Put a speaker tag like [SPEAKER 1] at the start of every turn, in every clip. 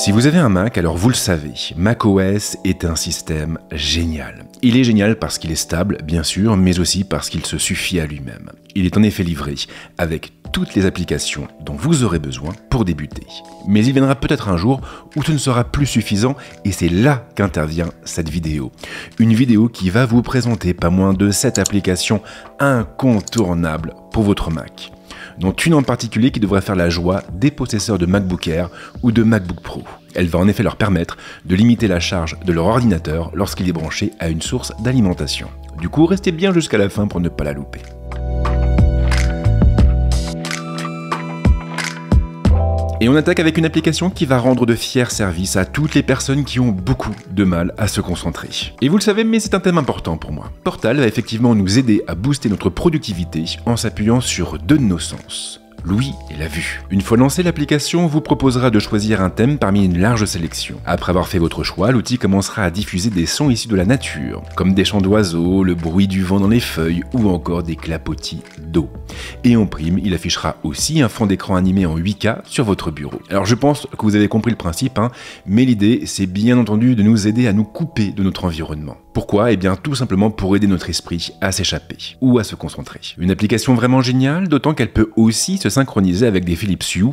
[SPEAKER 1] Si vous avez un Mac, alors vous le savez, macOS est un système génial. Il est génial parce qu'il est stable, bien sûr, mais aussi parce qu'il se suffit à lui-même. Il est en effet livré avec toutes les applications dont vous aurez besoin pour débuter. Mais il viendra peut-être un jour où ce ne sera plus suffisant et c'est là qu'intervient cette vidéo. Une vidéo qui va vous présenter pas moins de 7 applications incontournables pour votre Mac, dont une en particulier qui devrait faire la joie des possesseurs de MacBook Air ou de MacBook Pro. Elle va en effet leur permettre de limiter la charge de leur ordinateur lorsqu'il est branché à une source d'alimentation. Du coup, restez bien jusqu'à la fin pour ne pas la louper. Et on attaque avec une application qui va rendre de fiers services à toutes les personnes qui ont beaucoup de mal à se concentrer. Et vous le savez, mais c'est un thème important pour moi. Portal va effectivement nous aider à booster notre productivité en s'appuyant sur deux de nos sens, l'ouïe et la vue. Une fois lancée, l'application vous proposera de choisir un thème parmi une large sélection. Après avoir fait votre choix, l'outil commencera à diffuser des sons issus de la nature, comme des chants d'oiseaux, le bruit du vent dans les feuilles ou encore des clapotis d'eau. Et en prime, il affichera aussi un fond d'écran animé en 8K sur votre bureau. Alors je pense que vous avez compris le principe, mais l'idée c'est bien entendu de nous aider à nous couper de notre environnement. Pourquoi ? Eh bien tout simplement pour aider notre esprit à s'échapper ou à se concentrer. Une application vraiment géniale, d'autant qu'elle peut aussi se synchroniser avec des Philips Hue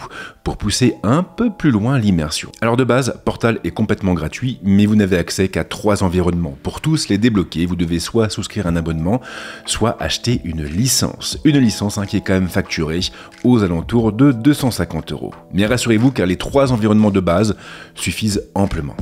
[SPEAKER 1] pour pousser un peu plus loin l'immersion. Alors de base, Portal est complètement gratuit, mais vous n'avez accès qu'à 3 environnements. Pour tous les débloquer, vous devez soit souscrire un abonnement, soit acheter une licence. Une licence qui est quand même facturée aux alentours de 250 €. Mais rassurez-vous car les 3 environnements de base suffisent amplement.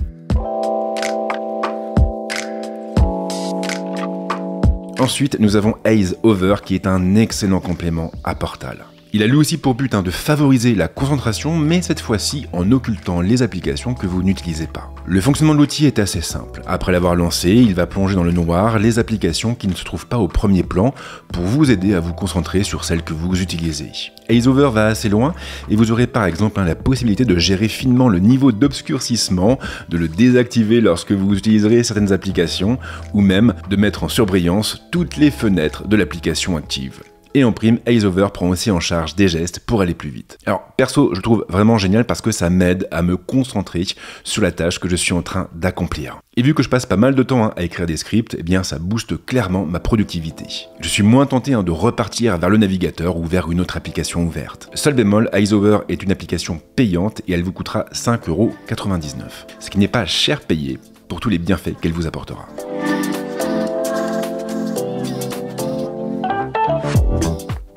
[SPEAKER 1] Ensuite, nous avons Haze Over qui est un excellent complément à Portal. Il a lui aussi pour but de favoriser la concentration, mais cette fois-ci en occultant les applications que vous n'utilisez pas. Le fonctionnement de l'outil est assez simple. Après l'avoir lancé, il va plonger dans le noir les applications qui ne se trouvent pas au premier plan pour vous aider à vous concentrer sur celles que vous utilisez. Haze Over va assez loin et vous aurez par exemple la possibilité de gérer finement le niveau d'obscurcissement, de le désactiver lorsque vous utiliserez certaines applications ou même de mettre en surbrillance toutes les fenêtres de l'application active. Et en prime, Haze Over prend aussi en charge des gestes pour aller plus vite. Alors perso, je trouve vraiment génial parce que ça m'aide à me concentrer sur la tâche que je suis en train d'accomplir. Et vu que je passe pas mal de temps à écrire des scripts, eh bien ça booste clairement ma productivité. Je suis moins tenté de repartir vers le navigateur ou vers une autre application ouverte. Seul bémol, Haze Over est une application payante et elle vous coûtera 5,99 €. Ce qui n'est pas cher payé pour tous les bienfaits qu'elle vous apportera.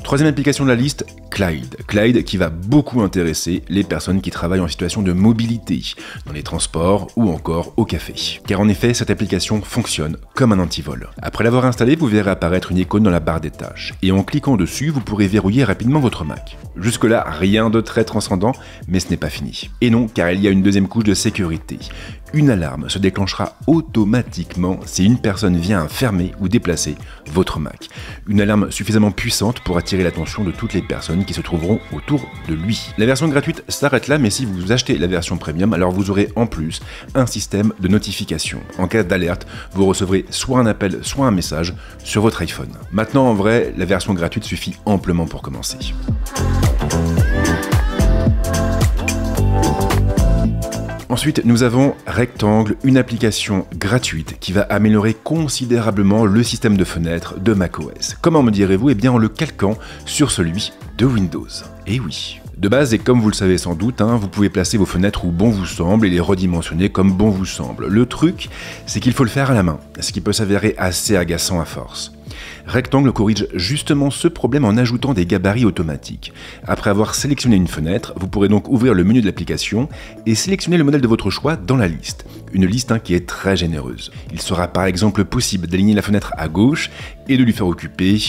[SPEAKER 1] Troisième application de la liste, Clyde. Clyde qui va beaucoup intéresser les personnes qui travaillent en situation de mobilité, dans les transports ou encore au café. Car en effet, cette application fonctionne comme un antivol. Après l'avoir installée, vous verrez apparaître une icône dans la barre des tâches. Et en cliquant dessus, vous pourrez verrouiller rapidement votre Mac. Jusque-là, rien de très transcendant, mais ce n'est pas fini. Et non, car il y a une deuxième couche de sécurité. Une alarme se déclenchera automatiquement si une personne vient fermer ou déplacer votre Mac. Une alarme suffisamment puissante pour attirer l'attention de toutes les personnes qui se trouveront autour de lui. La version gratuite s'arrête là, mais si vous achetez la version premium, alors vous aurez en plus un système de notification. En cas d'alerte, vous recevrez soit un appel, soit un message sur votre iPhone. Maintenant, en vrai, la version gratuite suffit amplement pour commencer. Ensuite, nous avons Rectangle, une application gratuite qui va améliorer considérablement le système de fenêtres de macOS. Comment me direz-vous ? Eh bien en le calquant sur celui de Windows. Et oui. De base, et comme vous le savez sans doute, vous pouvez placer vos fenêtres où bon vous semble et les redimensionner comme bon vous semble. Le truc, c'est qu'il faut le faire à la main, ce qui peut s'avérer assez agaçant à force. Rectangle corrige justement ce problème en ajoutant des gabarits automatiques. Après avoir sélectionné une fenêtre, vous pourrez donc ouvrir le menu de l'application et sélectionner le modèle de votre choix dans la liste. Une liste qui est très généreuse. Il sera par exemple possible d'aligner la fenêtre à gauche et de lui faire occuper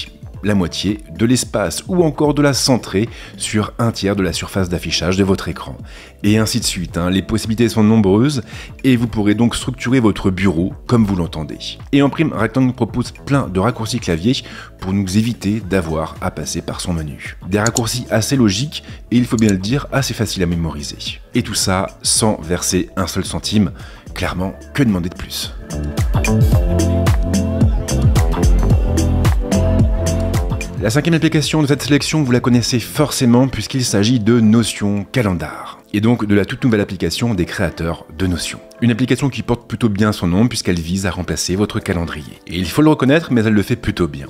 [SPEAKER 1] la moitié de l'espace ou encore de la centrer sur 1/3 de la surface d'affichage de votre écran. Et ainsi de suite, les possibilités sont nombreuses et vous pourrez donc structurer votre bureau comme vous l'entendez. Et en prime, Rectangle propose plein de raccourcis clavier pour nous éviter d'avoir à passer par son menu. Des raccourcis assez logiques et il faut bien le dire, assez faciles à mémoriser. Et tout ça sans verser un seul centime. Clairement, que demander de plus ? La cinquième application de cette sélection, vous la connaissez forcément puisqu'il s'agit de Notion Calendar. et donc de la toute nouvelle application des créateurs de Notion. Une application qui porte plutôt bien son nom puisqu'elle vise à remplacer votre calendrier. Et il faut le reconnaître, mais elle le fait plutôt bien.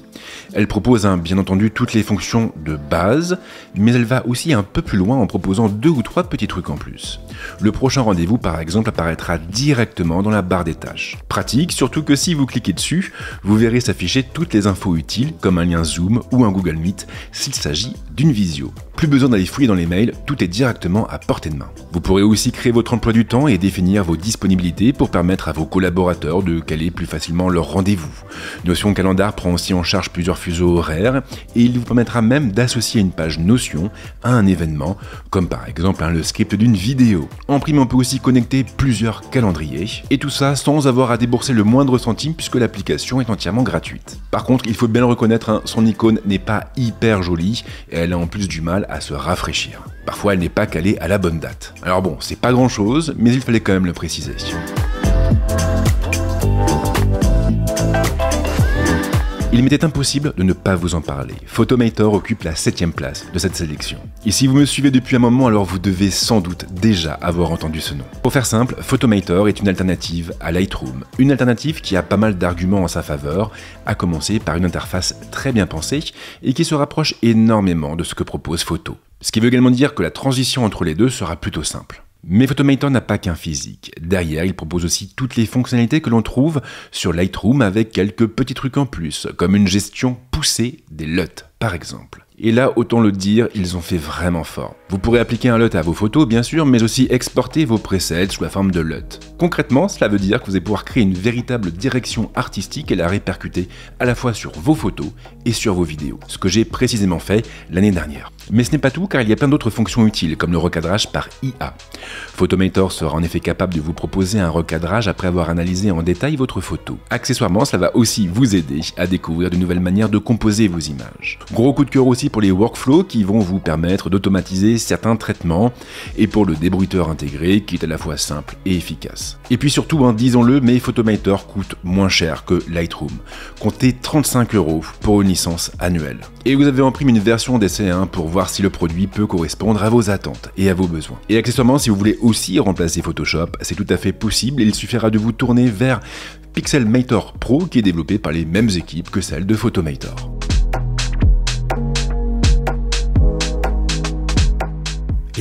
[SPEAKER 1] Elle propose bien entendu toutes les fonctions de base, mais elle va aussi un peu plus loin en proposant 2 ou 3 petits trucs en plus. Le prochain rendez-vous par exemple apparaîtra directement dans la barre des tâches. Pratique, surtout que si vous cliquez dessus, vous verrez s'afficher toutes les infos utiles comme un lien Zoom ou un Google Meet s'il s'agit d'une visio. Plus besoin d'aller fouiller dans les mails, tout est directement à portée de main. Vous pourrez aussi créer votre emploi du temps et définir vos disponibilités pour permettre à vos collaborateurs de caler plus facilement leurs rendez-vous. Notion Calendar prend aussi en charge plusieurs fuseaux horaires et il vous permettra même d'associer une page Notion à un événement, comme par exemple le script d'une vidéo. En prime, on peut aussi connecter plusieurs calendriers, et tout ça sans avoir à débourser le moindre centime puisque l'application est entièrement gratuite. Par contre, il faut bien le reconnaître, son icône n'est pas hyper jolie et elle a en plus du mal à se rafraîchir. Parfois, elle n'est pas calée à la bonne date. Alors bon, c'est pas grand chose, mais il fallait quand même le préciser. Il m'était impossible de ne pas vous en parler. Photomator occupe la 7e place de cette sélection. Et si vous me suivez depuis un moment, alors vous devez sans doute déjà avoir entendu ce nom. Pour faire simple, Photomator est une alternative à Lightroom. Une alternative qui a pas mal d'arguments en sa faveur, à commencer par une interface très bien pensée et qui se rapproche énormément de ce que propose Photo. Ce qui veut également dire que la transition entre les deux sera plutôt simple. Mais Photomator n'a pas qu'un physique. Derrière, il propose aussi toutes les fonctionnalités que l'on trouve sur Lightroom avec quelques petits trucs en plus, comme une gestion poussée des LUT, par exemple. Et là, autant le dire, ils ont fait vraiment fort. Vous pourrez appliquer un LUT à vos photos, bien sûr, mais aussi exporter vos presets sous la forme de LUT. Concrètement, cela veut dire que vous allez pouvoir créer une véritable direction artistique et la répercuter à la fois sur vos photos et sur vos vidéos, ce que j'ai précisément fait l'année dernière. Mais ce n'est pas tout, car il y a plein d'autres fonctions utiles, comme le recadrage par IA. Photomator sera en effet capable de vous proposer un recadrage après avoir analysé en détail votre photo. Accessoirement, cela va aussi vous aider à découvrir de nouvelles manières de composer vos images. Gros coup de cœur aussi pour les workflows qui vont vous permettre d'automatiser certains traitements et pour le débruiteur intégré qui est à la fois simple et efficace. Et puis surtout, disons-le, mais Photomator coûte moins cher que Lightroom. Comptez 35 € pour une licence annuelle. Et vous avez en prime une version d'essai pour voir si le produit peut correspondre à vos attentes et à vos besoins. Et accessoirement, si vous voulez aussi remplacer Photoshop, c'est tout à fait possible et il suffira de vous tourner vers Pixelmator Pro qui est développé par les mêmes équipes que celle de Photomator.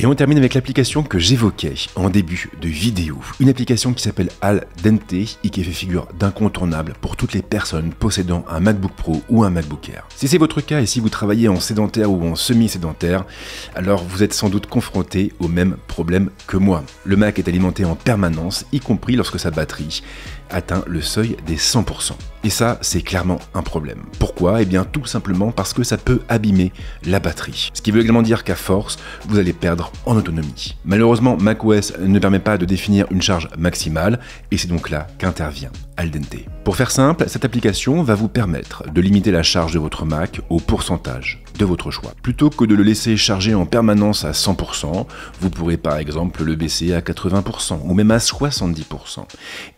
[SPEAKER 1] Et on termine avec l'application que j'évoquais en début de vidéo. Une application qui s'appelle Aldente et qui fait figure d'incontournable pour toutes les personnes possédant un MacBook Pro ou un MacBook Air. Si c'est votre cas et si vous travaillez en sédentaire ou en semi-sédentaire, alors vous êtes sans doute confronté au même problème que moi. Le Mac est alimenté en permanence, y compris lorsque sa batterie atteint le seuil des 100%. Et ça, c'est clairement un problème. Pourquoi ? Eh bien, tout simplement parce que ça peut abîmer la batterie. Ce qui veut également dire qu'à force, vous allez perdre en autonomie. Malheureusement, macOS ne permet pas de définir une charge maximale, et c'est donc là qu'intervient Aldente. Pour faire simple, cette application va vous permettre de limiter la charge de votre Mac au pourcentage de votre choix. Plutôt que de le laisser charger en permanence à 100%, vous pourrez par exemple le baisser à 80% ou même à 70%.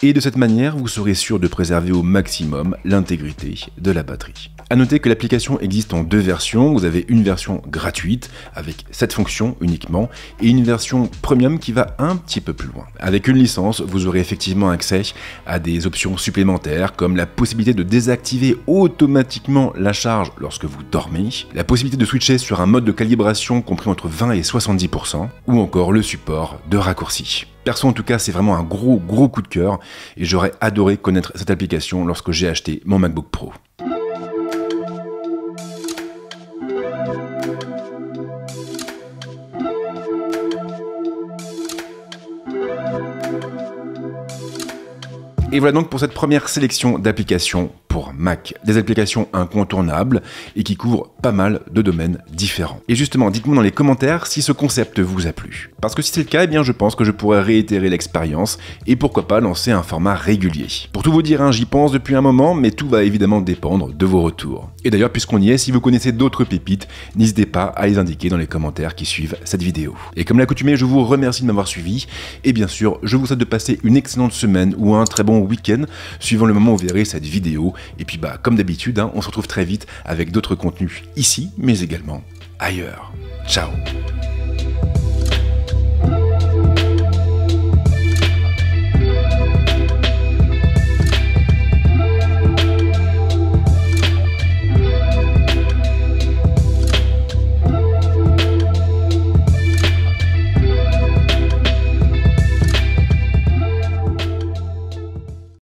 [SPEAKER 1] Et de cette manière, vous serez sûr de préserver au maximum l'intégrité de la batterie. A noter que l'application existe en 2 versions. Vous avez une version gratuite avec cette fonction uniquement et une version premium qui va un petit peu plus loin. Avec une licence, vous aurez effectivement accès à des options supplémentaires comme la possibilité de désactiver automatiquement la charge lorsque vous dormez, la possibilité de switcher sur un mode de calibration compris entre 20 et 70%, ou encore le support de raccourcis. Perso, en tout cas, c'est vraiment un gros coup de cœur et j'aurais adoré connaître cette application lorsque j'ai acheté mon MacBook Pro. Et voilà donc pour cette première sélection d'applications pour Mac. Des applications incontournables et qui couvrent pas mal de domaines différents. Et justement, dites-moi dans les commentaires si ce concept vous a plu. Parce que si c'est le cas, eh bien je pense que je pourrais réitérer l'expérience et pourquoi pas lancer un format régulier. Pour tout vous dire, j'y pense depuis un moment, mais tout va évidemment dépendre de vos retours. Et d'ailleurs, puisqu'on y est, si vous connaissez d'autres pépites, n'hésitez pas à les indiquer dans les commentaires qui suivent cette vidéo. Et comme l'accoutumé, je vous remercie de m'avoir suivi. Et bien sûr, je vous souhaite de passer une excellente semaine ou un très bon week-end, suivant le moment où vous verrez cette vidéo. Et puis comme d'habitude, on se retrouve très vite avec d'autres contenus ici, mais également ailleurs. Ciao!